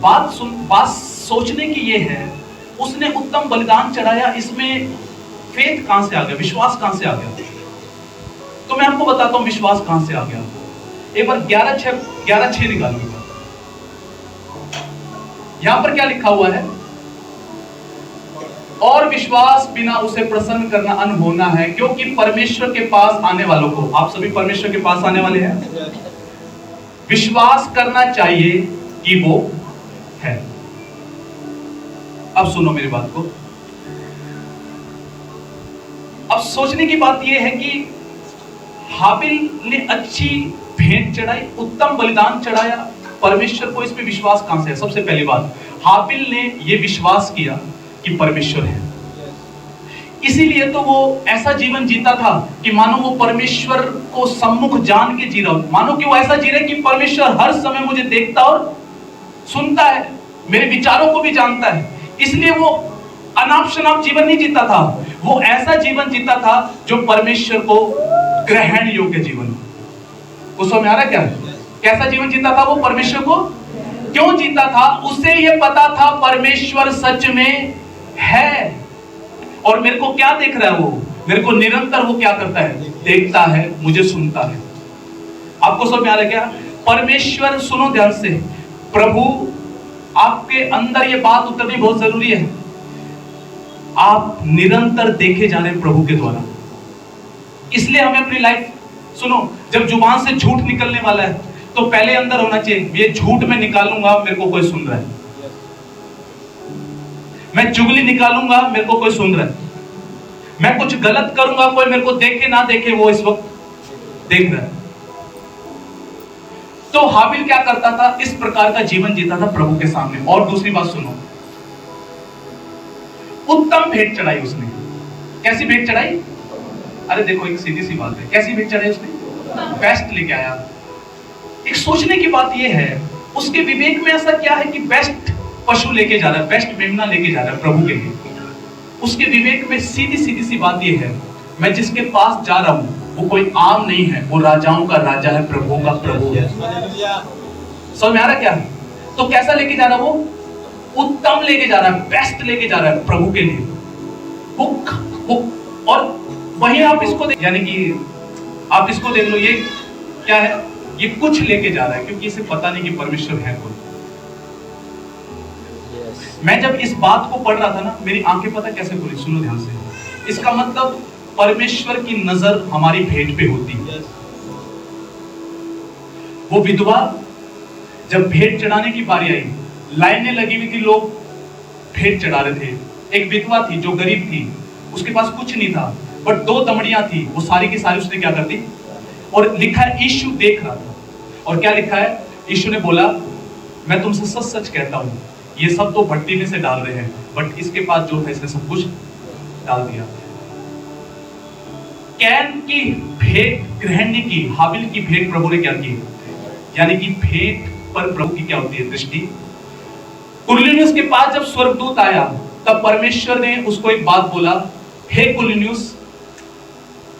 बात सोचने की ये है, उसने उत्तम बलिदान चढ़ाया, इसमें फेथ कहां से आ गया, विश्वास कहां से आ गया? तो मैं आपको बताता हूं विश्वास कहां से आ गया। एक बार 11:6 निकालिएगा। यहां पर क्या लिखा हुआ है, और विश्वास बिना उसे प्रसन्न करना अनहोना है, क्योंकि परमेश्वर के पास आने वालों को, आप सभी परमेश्वर के पास आने वाले हैं, विश्वास करना चाहिए कि वो है। अब सुनो मेरी बात को। अब सोचने की बात यह है कि हाबिल ने अच्छी भेंट चढ़ाई, उत्तम बलिदान चढ़ाया, परमेश्वर को इसमें विश्वास कहां से है? सबसे पहली बात, हाबिल ने यह विश्वास किया कि परमेश्वर है, इसीलिए तो वो ऐसा जीवन जीता था कि मानो वो परमेश्वर को सम्मुख जान के जी रहा हो, मानो कि वो ऐसा जी रहे कि परमेश्वर हर समय मुझे देखता और सुनता है, मेरे विचारों को भी जानता है। इसलिए वो अनाप शनाप जीवन नहीं जीता था, वो ऐसा जीवन जीता था जो परमेश्वर को ग्रहण योग्य जीवन। वो समझ में आ रहा है क्या? कैसा जीवन जीता था वो? परमेश्वर को क्यों जीता था? उसे ये पता था परमेश्वर सच में है और मेरे को क्या देख रहा है, वो मेरे को निरंतर वो क्या करता है, देखता है, मुझे सुनता है। आपको समझ में आ रहा है क्या? परमेश्वर, सुनो ध्यान से, प्रभु आपके अंदर ये बात उतरनी बहुत जरूरी है, आप निरंतर देखे जाने प्रभु के द्वारा। इसलिए हमें अपनी लाइफ, सुनो, जब जुबान से झूठ निकलने वाला है तो पहले अंदर होना चाहिए, ये झूठ मैं निकालूंगा, मेरे को कोई सुन रहा है, मैं चुगली निकालूंगा, मेरे को कोई सुन रहा है, मैं कुछ गलत करूंगा, कोई मेरे को देखे ना देखे, वो इस वक्त देख रहा है। तो हाबिल क्या करता था? इस प्रकार का जीवन जीता था प्रभु के सामने। और दूसरी बात सुनो, उत्तम भेंट चढ़ाई उसने। कैसी भेंट चढ़ाई? अरे देखो, एक सीधी सी बात है, कैसी भेंट चढ़ाई उसने? बेस्ट लेके आया। एक सोचने की बात यह है, उसके विवेक में ऐसा क्या है कि बेस्ट पशु लेके जा रहा है, बेस्ट मेमना लेके जा रहा है प्रभु के लिए। उसके विवेक में सीधी सीधी सी बात यह है, मैं जिसके पास जा रहा हूं वो कोई आम नहीं है, वो राजाओं का राजा है, प्रभुओं का प्रभु है। समझ में आ रहा क्या है? तो कैसा लेके जा रहा है वो? उत्तम लेके जा रहा है, बेस्ट लेके जा रहा है प्रभु के लिए। वो और वहीं आप इसको यानी कि आप इसको देख लो, ये क्या है? ये कुछ लेके जा रहा है, क्योंकि इसे पता नहीं कि परमेश्वर है कौन। मैं जब इस बात को पढ़ रहा था ना, मेरी आंखें पता कैसे खुली, सुनो ध्यान से। इसका मतलब परमेश्वर की नजर हमारी भेंट पे होती है। वो विधवा जब भेंट चढ़ाने की बारी आई, लाइनें लगी हुई थी, लोग भेंट चढ़ा रहे थे। एक विधवा थी जो गरीब थी, उसके पास कुछ नहीं था, बट 2 दमड़ियां थी, वो सारी की सारी उसने क्या कर दी। और लिखा है यीशु देख रहा था, और क्या लिखा है? यीशु ने बोला, मैं तुमसे सच सच कहता हूं, ये सब तो भट्टी में से डाल रहे हैं, बट इसके पास जो है इसने सब कुछ डाल दिया। कैन की भेंट ग्रहण नहीं की, हाबिल की भेंट प्रभु ने क्या की? यानी कि भेंट पर प्रभु की क्या होती है? दृष्टि। कुरनेलियुस के पास जब स्वर्गदूत आया, तब परमेश्वर ने उसको एक बात बोला, हे कुरनेलियुस,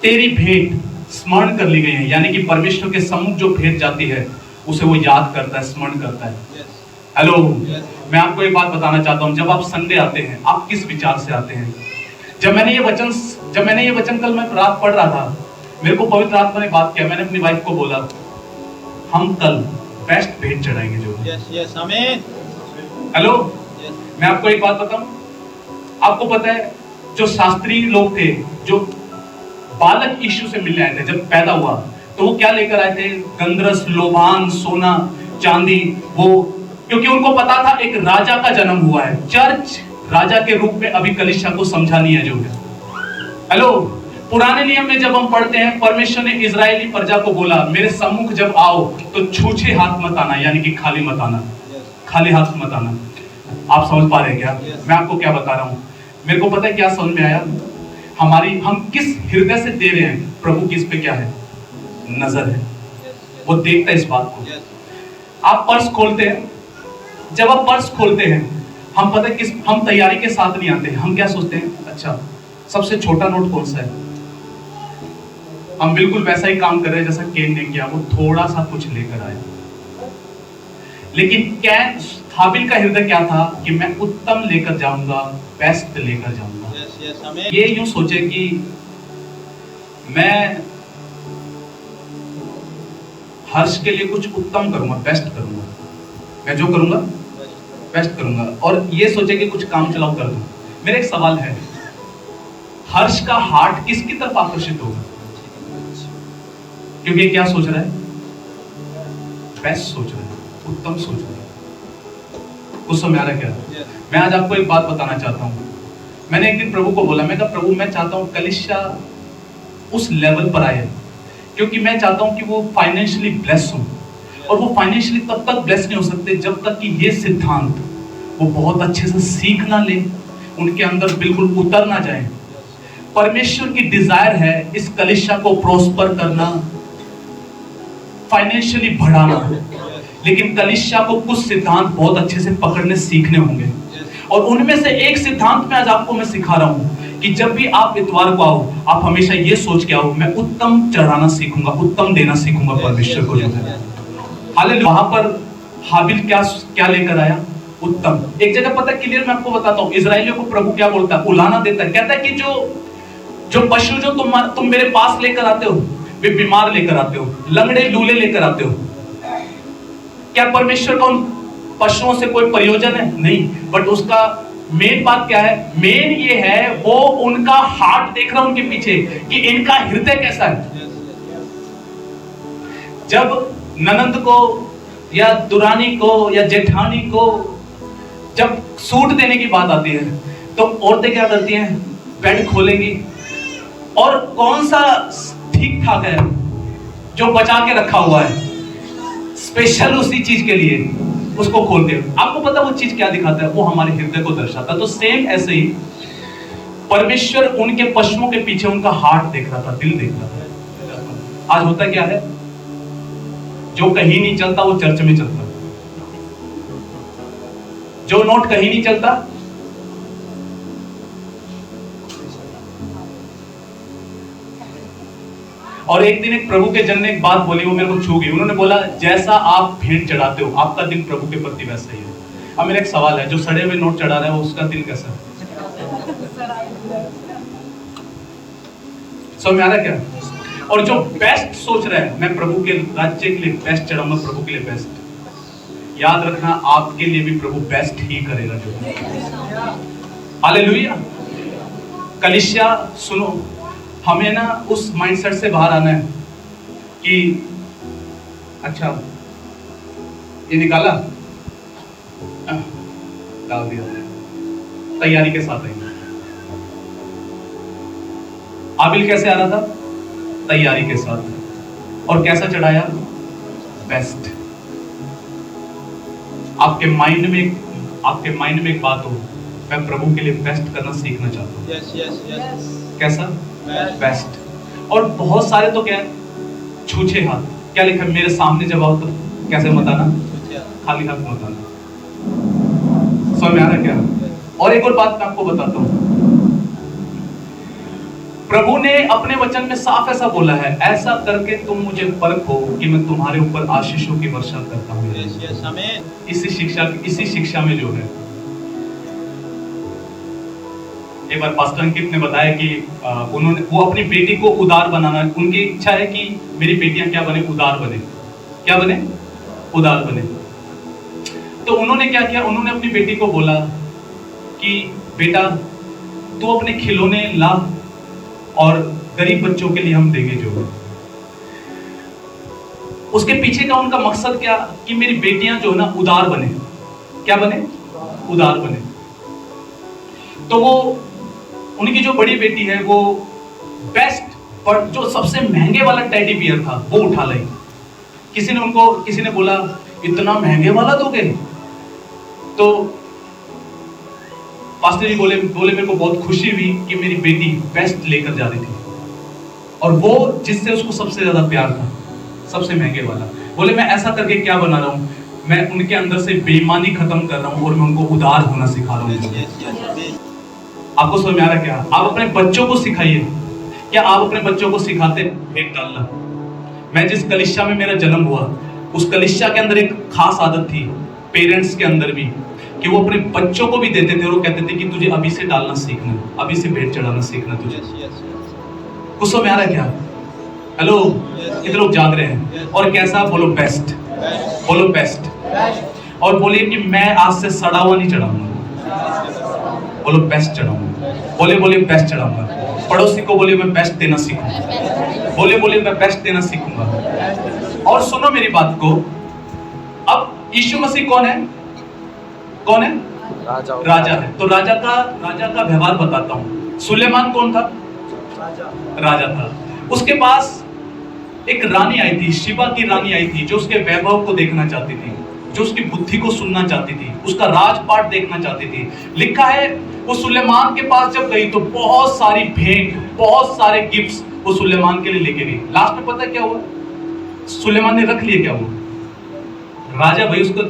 तेरी भेंट स्मरण कर ली गई है। यानी कि परमेश्वर के सम्मुख जो भेंट जाती है उसे वो याद करता है, स्मरण करता है। हेलो, मैं आपको एक बात बताना चाहता हूं, जब आप संडे आते हैं, आप किस विचार से आते हैं? जब मैंने ये वचन कल मैं रात पढ़ रहा था, मेरे को पवित्र आत्मा ने बात किया, मैंने अपनी वाइफ को बोला, हम कल बेस्ट भेंट चढ़ाएंगे जो। यस आमीन। हेलो, मैं आपको एक बात बताऊं, आपको पता है जो शास्त्री लोग थे, जो बालक यीशु से मिलने आए थे जब पैदा हुआ, तो वो क्या लेकर आए थे? गंधरस, लोबान, सोना, चांदी। वो क्योंकि उनको पता था एक राजा का जन्म हुआ है। चर्च राजा के रूप में अभी कलीसिया को समझा नहीं है जो है। हेलो, पुराने नियम में जब हम पढ़ते हैं, परमेश्वर ने इजरायली प्रजा को बोला, मेरे सम्मुख जब आओ तो छूछे हाथ मत आना, यानी कि खाली मत आना, खाली हाथ मत आना। आप समझ पा रहे हैं क्या? मैं आपको क्या बता रहा हूं, मेरे को पता है क्या समझ में आया? हम किस हृदय से दे रहे हैं, प्रभु की इस पे क्या है? नजर है, वो देखता है इस बात को। आप पर्स खोलते हैं, जब आप पर्स खोलते हैं, हम पता है हम तैयारी के साथ नहीं आते हैं। हम क्या सोचते हैं? अच्छा, सबसे छोटा नोट कौन सा है? हम बिल्कुल वैसा ही काम कर रहे हैं जैसा केन ने किया, वो थोड़ा सा कुछ लेकर आया। लेकिन कैन, हाबिल का हृदय क्या था? कि मैं उत्तम लेकर जाऊंगा, बेस्ट लेकर जाऊंगा। ये यूं सोचे कि मैं हर्ष के लिए कुछ उत्तम करूंगा, बेस्ट करूंगा, मैं जो करूंगा बेस्ट करूंगा, और ये सोचे कि कुछ काम चलाओ कर दूं। मेरा एक सवाल है, हर्ष का हार्ट किसकी तरफ आकर्षित होगा? क्योंकि ये क्या सोच रहा है? बेस्ट सोच रहा है, उत्तम सोच रहा है। कुछ समझ आ रहा है क्या? मैं आज आपको एक बात बताना चाहता हूं। मैंने एक दिन प्रभु को बोला, मैं कहा प्रभु, मैं चाहता हूं कलीसिया उस लेवल पर आए, क्योंकि मैं चाहता हूं कि वो फाइनेंशियली ब्लेस हो, और वो फाइनेंशियली तब तक ब्लेस नहीं हो सकते जब तक कि ये सिद्धांत वो बहुत अच्छे से सीख ना ले, उनके अंदर बिल्कुल उतर ना जाए। परमेश्वर की डिजायर है इस कलीसिया को प्रोस्पर करना, फाइनेंशियली बढ़ाना, लेकिन कलीसिया को कुछ सिद्धांत बहुत अच्छे से पकड़ने सीखने होंगे। और उनमें से एक सिद्धांत में आज आपको मैं सिखा रहा हूं कि जब भी आप इतवार को आओ, आप हमेशा ये सोच के आओ, मैं उत्तम चढ़ाना सीखूंगा, उत्तम देना सीखूंगा परमेश्वर को जो है। हालेलुया। वहां पर हाबिल क्या लेकर आया? उत्तम। एक जगह पता क्लियर मैं आपको बताता हूं, इजराइलियों को प्रभु क्या बोलता है? उलाना देता है, कहता है कि जो पशु जो तुम मेरे पास लेकर आते हो, वे बीमार लेकर आते हो, लंगड़े लूले लेकर आते हो। क्या परमेश्वर का उन पशुओं से कोई प्रयोजन है? नहीं, बट उसका मेन बात क्या है? मेन ये है, वो उनका हार्ट देख रहा है उनके पीछे कि इनका हृदय कैसा है। जब ननंद को या दुरानी को या जेठानी को जब सूट देने की बात आती है, तो औरतें क्या करती हैं? बेड खोलेंगी, और कौन सा ठीक ठाक है जो बचा के रखा हुआ है स्पेशल उसी चीज के लिए, उसको खोलते हैं। आपको पता वो चीज क्या दिखाता है? वो हमारे हृदय को दर्शाता है। तो सेम ऐसे ही परमेश्वर उनके पशुओं के पीछे उनका हार्ट देख रहा था, दिल देख रहा था। आज होता क्या है? जो कहीं नहीं चलता वो चर्च में चलता, जो नोट कहीं नहीं चलता और एक दिन एक प्रभु के जन ने एक बात बोली, वो मेरे को छू गई। उन्होंने बोला, जैसा आप भेंट चढ़ाते हो आपका दिल प्रभु के प्रति वैसा ही है। अब मेरा एक सवाल है, जो सड़े हुए नोट चढ़ा रहा है उसका दिल कैसा है? समझ में आ रहा है क्या? और जो बेस्ट सोच रहा है, मैं प्रभु के राज्य के लिए बेस्ट चढ़ाऊंगा, प्रभु के लिए बेस्ट, याद रखना आपके लिए भी प्रभु बेस्ट ही करेगा। जो हालेलुया। कलीसिया सुनो, हमें ना उस माइंडसेट से बाहर आना है कि अच्छा ये निकाला, डाल दिया, तैयारी के साथ आएंगे। आबिल कैसे आ रहा था? तैयारी के साथ। और कैसा चढ़ाया? बेस्ट। आपके माइंड में एक बात हो, मैं प्रभु के लिए बेस्ट करना सीखना चाहता हूँ। yes. कैसा? बेस्ट। और बहुत सारे तो क्या है, छूछे हाथ। क्या लिखा है? मेरे सामने जब आओ तो कैसे मत आना, खाली हाथ मत आना। समझ में आ रहा है क्या? और एक और बात मैं आपको बताता हूँ, प्रभु ने अपने वचन में साफ ऐसा बोला है, ऐसा करके तुम मुझे परखो कि मैं तुम्हारे ऊपर आशीषों की वर्षा करता हूँ। इसी शिक्षा में जो है, एक बार पास्टर अंकित ने बताया कि वो अपनी बेटी को उदार बनाना, उनकी इच्छा है कि मेरी बेटियां क्या बने? उदार बने। क्या बने? उदार बने। तो उन्होंने क्या किया? उन्होंने अपनी बेटी को बोला कि बेटा तू अपने खिलौने ला और गरीब बच्चों के लिए हम देंगे जो। उसके पीछे का उनका मकसद क्या? कि मेरी बेटियां जो है ना उदार बने। क्या बने? उदार बने। तो वो उनकी जो बड़ी बेटी है वो बेस्ट, पर जो सबसे महंगे वाला टेडी बियर था वो उठा लाई। किसी ने बोला इतना महंगे वाला दोगे? तो पास्टर जी बोले मेरे को बहुत खुशी हुई कि मेरी बेटी बेस्ट लेकर जा रही थी, और वो जिससे उसको सबसे ज्यादा प्यार था, सबसे महंगे वाला। बोले मैं ऐसा करके क्या बना रहा हूँ, मैं उनके अंदर से बेईमानी खत्म कर रहा हूँ और मैं उनको उदार होना सिखा रहा हूँ। आपको समझ में आ रहा है क्या? आप अपने बच्चों को सिखाइए। क्या आप अपने बच्चों को सिखाते भेंट डालना? मैं जिस कलीसिया में मेरा जन्म हुआ, उस कलीसिया के अंदर एक खास आदत थी, पेरेंट्स के अंदर भी, कि वो अपने बच्चों को भी देते थे और वो कहते थे कि तुझे अभी से डालना सीखना, अभी से भेंट चढ़ाना सीखना तुझे। कुछ समझ में आ रहा है क्या? हेलो, कितने लोग जाग रहे हैं? और कैसा? बोलो बेस्ट। बोलो बेस्ट। और बोलिए कि मैं आज से सड़ा हुआ नहीं चढ़ाऊंगा, बोलो बेस्ट चढ़ाऊंगा। बोले बेस्ट चढ़ाऊंगा। पड़ोसी को बोलिए मैं बेस्ट देना सीखूंगा। बोले मैं बेस्ट देना सीखूंगा। और सुनो मेरी बात को, अब यीशु मसीह कौन है? कौन है? राजा है। तो राजा का व्यवहार बताता हूं। सुलेमान कौन था? राजा था। उसके पास एक रानी आई थी, शिबा की रानी आई थी, जो उसके वैभव को देखना चाहती थी, जो उसकी बुद्धि को सुनना चाहती थी, उसका राजपाट देखना चाहती थी। लिखा है वो सुलेमान के पास जब गई तो बहुत सारी भेंट, बहुत सारे गिफ्ट्स वो सुलेमान के लिए लेके गई। लास्ट में पता क्या हुआ? सुलेमान ने रख लिए क्या? वो राजा भाई उसको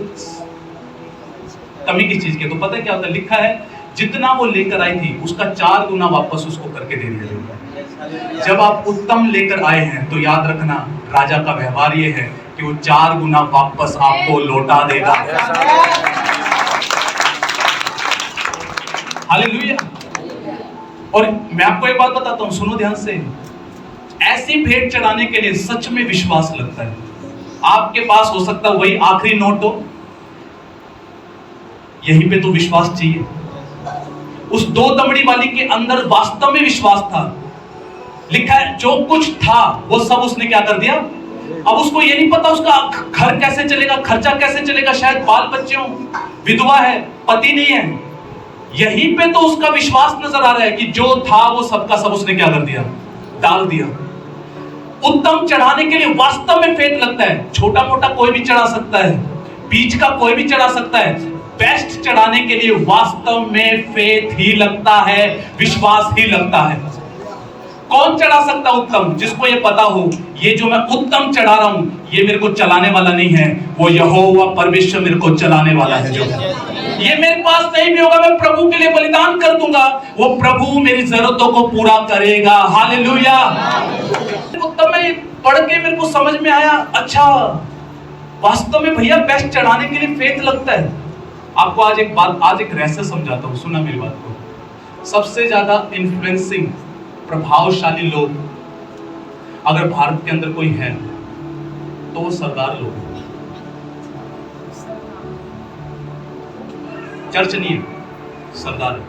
कमी किस चीज की? तो पता क्या होता? लिखा है जितना वो लेकर आई थी उसका 4 गुना वापस उसको करके दे दिया जाएगा। जब आप उत्तम लेकर आए हैं तो याद रखना, राजा का व्यवहार ये है कि वो 4 गुना वापस आपको लौटा देगा। हालेलुया। और मैं आपको एक बात बताता हूं, सुनो ध्यान से। ऐसी भेंट चढ़ाने के लिए सच में विश्वास लगता है। आपके पास हो सकता है वही आखिरी नोट हो, यहीं पे तो विश्वास चाहिए। उस 2 दमड़ी वाली के अंदर वास्तव में विश्वास था। लिखा है जो कुछ था वो सब उसने क्या कर दिया। अब उसको ये नहीं पता उसका घर कैसे चलेगा, खर्चा कैसे चलेगा, शायद बाल बच्चे हों, विधवा है, पति नहीं है। यहीं पे तो उसका विश्वास नजर आ रहा है कि जो था वो सबका सब उसने क्या कर दिया, डाल दिया। उत्तम चढ़ाने के लिए वास्तव में फेथ लगता है। छोटा मोटा कोई भी चढ़ा सकता है, बीच का कोई भी चढ़ा सकता है। बेस्ट चढ़ाने के लिए वास्तव में फेथ ही लगता है, विश्वास ही लगता है। कौन चढ़ा सकता उत्तम? जिसको ये पता हो ये जो मैं उत्तम चढ़ा रहा हूं ये मेरे को चलाने वाला नहीं है, वो यहोवा परमेश्वर मेरे को चलाने वाला है। जो ये मेरे पास नहीं भी होगा मैं प्रभु के लिए बलिदान कर दूंगा, वो प्रभु मेरी जरूरतों को पूरा करेगा। हालेलुया। उत्तम में पढ़ के मेरे को समझ में आया, अच्छा वास्तव में भैया बेस्ट चढ़ाने के लिए फेथ लगता है। आपको आज एक रहस्य समझाता हूं, सुना मेरी बात को। सबसे ज्यादा इन्फ्लुएंसिंग प्रभावशाली लोग अगर भारत के अंदर कोई है तो वो सरदार लोग हैं। चर्च नहीं है, सरदार है।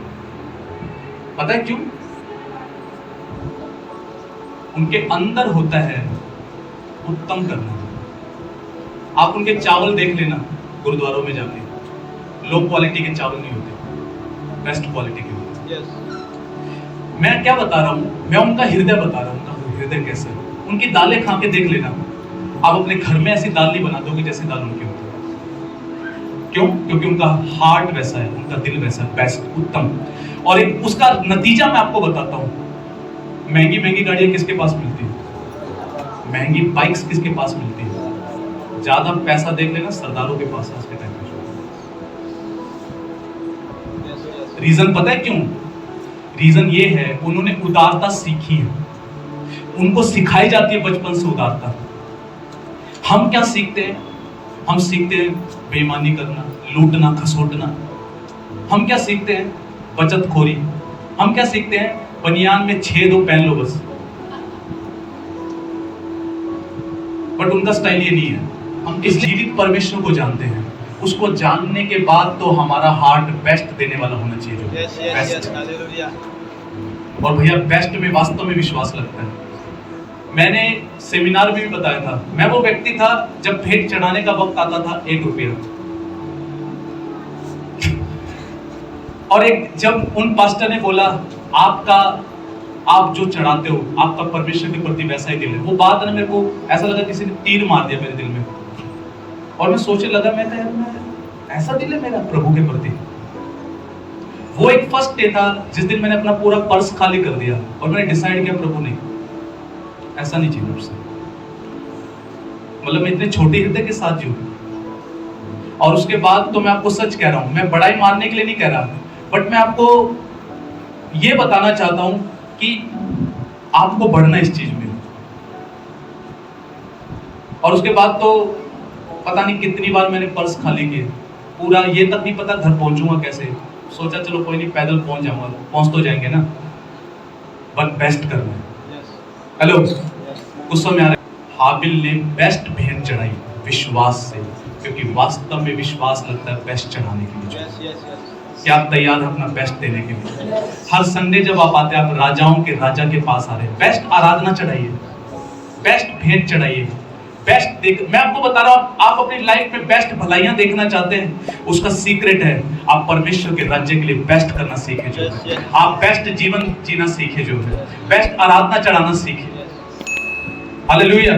पता है क्यों? उनके अंदर होता है उत्तम करना। आप उनके चावल देख लेना गुरुद्वारों में जाके, लो क्वालिटी के चावल नहीं होते, बेस्ट क्वालिटी के होते। मैं क्या बता रहा हूं, मैं उनका हृदय बता रहा हूं, उनका हृदय कैसे है। उनकी दालें खा के देख लेना, आप अपने घर में ऐसी दाल नहीं बना दोगे जैसे दाल उनकी होती है। क्यों? क्योंकि उनका हार्ट वैसा है, उनका दिल वैसा है, बेस्ट, उत्तम। और एक उसका नतीजा मैं आपको बताता हूं। महंगी महंगी गाड़ियां किसके पास मिलती है? महंगी बाइक्स किसके पास मिलती है? ज्यादा पैसा देख लेना सरदारों के पास आज के टाइम में। रीजन पता है क्यों? रीजन ये है, उन्होंने उदारता सीखी है, उनको सिखाई जाती है बचपन से उदारता। हम क्या सीखते हैं? हम सीखते हैं बेईमानी करना, लूटना, खसोटना। हम क्या सीखते हैं? बचतखोरी। हम क्या सीखते हैं? बनियान में छेद हो पहन लो बस। बट उनका स्टाइल ये नहीं है। हम इस जीवित परमेश्वर को जानते हैं, उसको जानने के बाद तो हमारा हार्ट बेस्ट देने वाला होना चाहिए, जो बेस्ट। और भैया बेस्ट में वास्तव में विश्वास लगता है। मैंने सेमिनार में भी बताया था, मैं वो व्यक्ति था जब भेंट चढ़ाने का वक्त आता था 1 रुपया। और एक जब उन पास्टर ने बोला आप जो चढ़ाते हो आपका परमेश्वर के प्रति वैसा ही दिल है, वो बात ना मेरे को ऐसा लगा किसी ने तीर मार दिया मेरे दिल में। और मैं सोचने लगा, मैं ऐसा दिल है मेरा प्रभु के प्रति। वो एक फर्स्ट डे था जिस दिन मैंने अपना पूरा पर्स खाली कर दिया और मैंने डिसाइड किया प्रभु नहीं, ऐसा नहीं चाहिए मुझसे। मतलब मैं इतने छोटे हृदय के साथ जीऊं। और उसके बाद तो मैं आपको सच कह रहा हूं, मैं बड़ाई मारने के लिए नहीं कह रहा, बट मैं आपको ये बताना चाहता हूं कि आपको बढ़ना इस चीज में। और उसके बाद तो पता नहीं कितनी बार मैंने पर्स खाली किए, पूरा ये तक नहीं पता घर पहुंचूंगा कैसे। सोचा चलो कोई नहीं, पैदल पहुंच जाऊंगा, पहुंच तो जाएंगे ना, बट बेस्ट करना है। हेलो, उस समय आ रहा है। हाबिल ने बेस्ट भेंट चढ़ाई विश्वास से, क्योंकि वास्तव में विश्वास लगता है बेस्ट चढ़ाने के लिए। क्या आप तैयार हैं अपना बेस्ट देने के लिए? हर संडे जब आप आते हैं, आप राजाओं के राजा के पास आ रहे हैं। बेस्ट आराधना चढ़ाइए, बेस्ट भेंट चढ़ाइए, बेस्ट देख। मैं आपको बता रहा हूं, आप अपनी लाइफ में बेस्ट भलाइयां देखना चाहते हैं, उसका सीक्रेट है आप परमेश्वर के राज्य के लिए बेस्ट करना सीखे, जो है आप बेस्ट जीवन जीना सीखे, जो है बेस्ट आराधना चढ़ाना सीखे। हालेलुया।